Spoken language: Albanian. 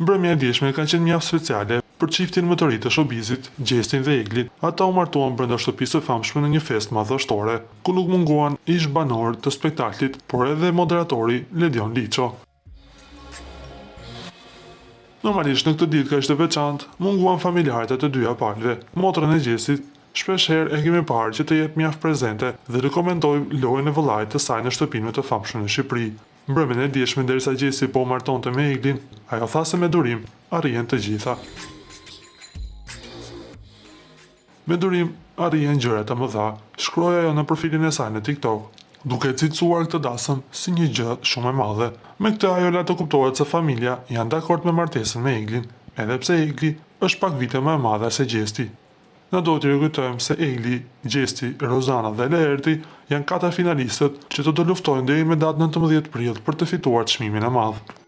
Mbrëmja e djeshme ka qenë mjaft speciale për çiftin më të ri të showbizit, Gjestin dhe Eglin. Ata u martuan brenda shtëpisë së famshme në një festë madhështore, ku nuk munguan ish banor të spektaklit, por edhe moderatori Ledion Liço. Normalisht në këtë ditë kaq të veçantë, munguan familjarët e të dyja palëve. Motrën e Gjestit shpesh herë e kemi parë që të jetë mjaft prezente dhe të komentojë lojën e vëllait të saj në shtëpinë të famshme në Shqipëri. Mbrëmjen e djeshme derisa Gjesi po martonte me Eglin, ajo tha se me durim arrihen të gjitha. Me durim arrihen gjëra të mëdha, shkroi ajo në profilin e saj në TikTok, duke cilësuar këtë dasëm si një gjë shumë e madhe. Me këtë ajo la të kuptohet se familja janë dakord me martesën me Eglin, edhe pse Egli është pak vite më e madhe se Gjesti. Në do të rikujtojmë se Egli, Gjesti, Rozana dhe Leerti janë 4 finalistët që do të luftojnë deri me datën 19 prill për të fituar çmimin e madh.